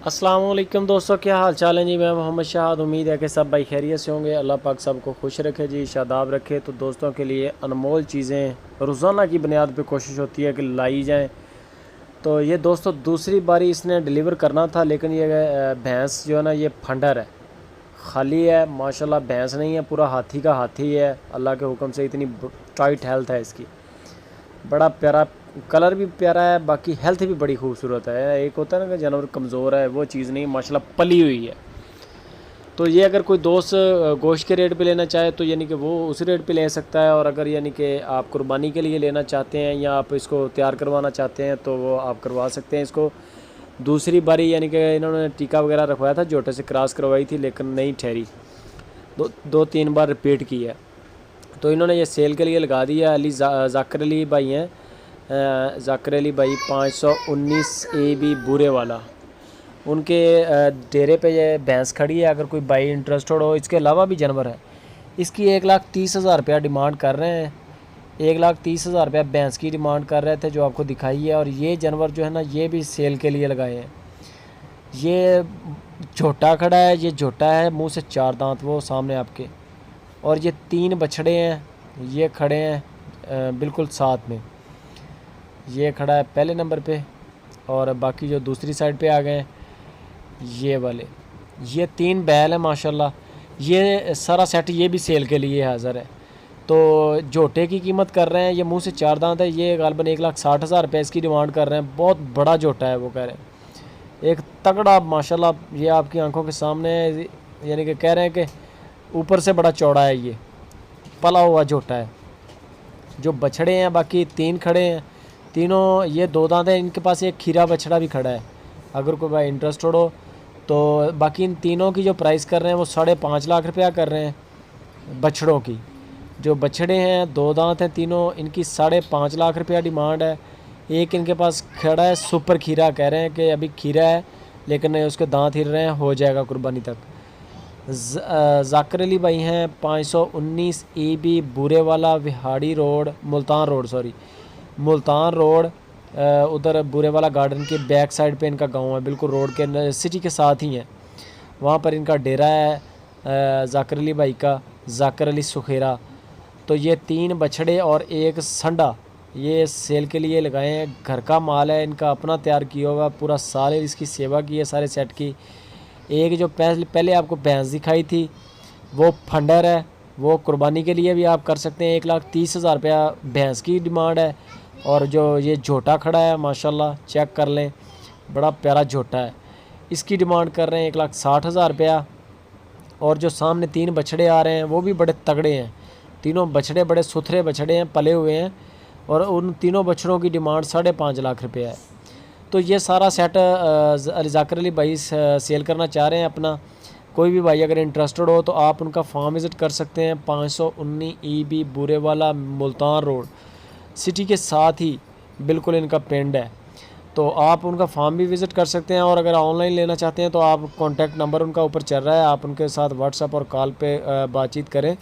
अस्सलाम वालेकुम दोस्तों, क्या हाल चाल है जी। मैं मोहम्मद शाहद। उम्मीद है कि सब भाई खैरियत से होंगे। अल्लाह पाक सबको खुश रखे जी, शादाब रखे। तो दोस्तों के लिए अनमोल चीज़ें रोज़ाना की बुनियाद पे कोशिश होती है कि लाई जाएं। तो ये दोस्तों दूसरी बारी इसने डिलीवर करना था, लेकिन ये भैंस जो है ना, ये फंडर है, खाली है। माशाल्लाह भैंस नहीं है, पूरा हाथी का हाथी है। अल्लाह के हुक्म से इतनी टाइट हेल्थ है इसकी, बड़ा प्यारा कलर भी प्यारा है, बाकी हेल्थ भी बड़ी खूबसूरत है। एक होता है ना कि जानवर कमज़ोर है, वो चीज़ नहीं, माशाल्लाह पली हुई है। तो ये अगर कोई दोस्त गोश्त के रेट पे लेना चाहे तो यानी कि वो उस रेट पे ले सकता है, और अगर यानी कि आप कुर्बानी के लिए लेना चाहते हैं या आप इसको तैयार करवाना चाहते हैं तो वो आप करवा सकते हैं इसको। दूसरी बारी यानी कि इन्होंने टीका वगैरह रखवाया था, जोटे से क्रॉस करवाई थी, लेकिन नहीं ठहरी। दो तीन बार रिपीट की है, तो इन्होंने ये सेल के लिए लगा दिया। जाकिर अली भाई हैं, जाकिर अली भाई 519 AB बूरे वाला, उनके डेरे पे ये भैंस खड़ी है। अगर कोई भाई इंटरेस्टेड हो, इसके अलावा भी जानवर है। इसकी 1,30,000 रुपया डिमांड कर रहे हैं। 1,30,000 रुपया भैंस की डिमांड कर रहे थे, जो आपको दिखाई है। और ये जानवर जो है ना, ये भी सेल के लिए लगाए हैं। ये झोटा खड़ा है, ये झोटा है, मुंह से 4 दांत वो सामने आपके। और ये 3 बछड़े हैं, ये खड़े हैं बिल्कुल साथ में। ये खड़ा है पहले नंबर पे, और बाकी जो दूसरी साइड पे आ गए हैं ये वाले। ये 3 बैल हैं माशाल्लाह। ये सारा सेट ये भी सेल के लिए हाज़िर है। तो जोटे की कीमत कर रहे हैं, ये मुंह से 4 दांत है, ये गालबन 1,60,000 रुपये इसकी डिमांड कर रहे हैं। बहुत बड़ा जोटा है वो कह रहे हैं, एक तगड़ा माशाल्लाह। ये आपकी आंखों के सामने, यानी कि कह रहे हैं कि ऊपर से बड़ा चौड़ा है, ये पला हुआ जोटा है। जो बछड़े हैं बाकी 3 खड़े हैं, तीनों ये 2 दांत हैं। इनके पास एक खीरा बछड़ा भी खड़ा है, अगर कोई भाई इंटरेस्टेड हो तो। बाकी इन तीनों की जो प्राइस कर रहे हैं वो 5.5 लाख रुपया कर रहे हैं बछड़ों की। जो बछड़े हैं 2 दांत हैं तीनों, इनकी 5.5 लाख रुपया डिमांड है। एक इनके पास खड़ा है सुपर खीरा, कह रहे हैं कि अभी खीरा है लेकिन उसके दांत हिल रहे हैं, हो जाएगा कुर्बानी तक। जाकिर अली भाई हैं 519 AB बूरे वाला, विहाड़ी रोड, मुल्तान रोड, उधर बूरे वाला गार्डन के बैक साइड पे इनका गांव है, बिल्कुल रोड के सिटी के साथ ही है। वहाँ पर इनका डेरा है जाकिर अली भाई का, जाकिर अली सुखेरा। तो ये 3 बछड़े और एक संडा ये सेल के लिए लगाए हैं। घर का माल है, इनका अपना तैयार किया हुआ, पूरा साल इसकी सेवा की है सारे सेट की। एक जो पहले आपको भैंस दिखाई थी वो फंडर है, वो कुर्बानी के लिए भी आप कर सकते हैं। 1,30,000 रुपया भैंस की डिमांड है। और जो ये झोटा खड़ा है माशाल्लाह, चेक कर लें, बड़ा प्यारा झोटा है, इसकी डिमांड कर रहे हैं 1,60,000 रुपया। और जो सामने 3 बछड़े आ रहे हैं वो भी बड़े तगड़े हैं, तीनों बछड़े बड़े सुथरे बछड़े हैं, पले हुए हैं। और उन तीनों बछड़ों की डिमांड 5.5 लाख रुपया है। तो ये सारा सेट जाकिर अली भाई सेल करना चाह रहे हैं अपना। कोई भी भाई अगर इंटरेस्टेड हो तो आप उनका फार्म विज़िट कर सकते हैं। 519 EB बूरे वाला, मुल्तान रोड, सिटी के साथ ही बिल्कुल इनका पिंड है। तो आप उनका फार्म भी विज़िट कर सकते हैं। और अगर ऑनलाइन लेना चाहते हैं तो आप कॉन्टैक्ट नंबर उनका ऊपर चल रहा है, आप उनके साथ व्हाट्सएप और कॉल पे बातचीत करें,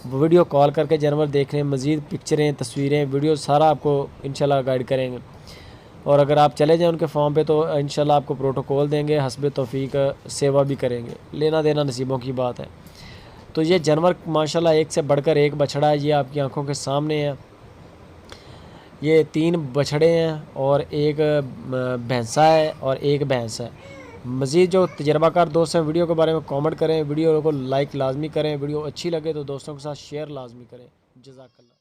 वीडियो कॉल करके जानवर देख लें। मज़ीद पिक्चरें, तस्वीरें, वीडियो सारा आपको इंशाल्लाह गाइड करेंगे। और अगर आप चले जाएं उनके फॉर्म पे तो इंशाल्लाह आपको प्रोटोकॉल देंगे, हस्बे तौफीक सेवा भी करेंगे। लेना देना नसीबों की बात है। तो ये जानवर माशाल्लाह एक से बढ़कर एक बछड़ा है, ये आपकी आंखों के सामने है। ये 3 बछड़े हैं और एक भैंसा है और एक भैंस है। मज़ीद जो तजर्बाकार दोस्त हैं वीडियो के बारे में कमेंट करें, वीडियो को लाइक लाजमी करें, वीडियो अच्छी लगे तो दोस्तों के साथ शेयर लाजमी करें। जज़ाकल्लाह।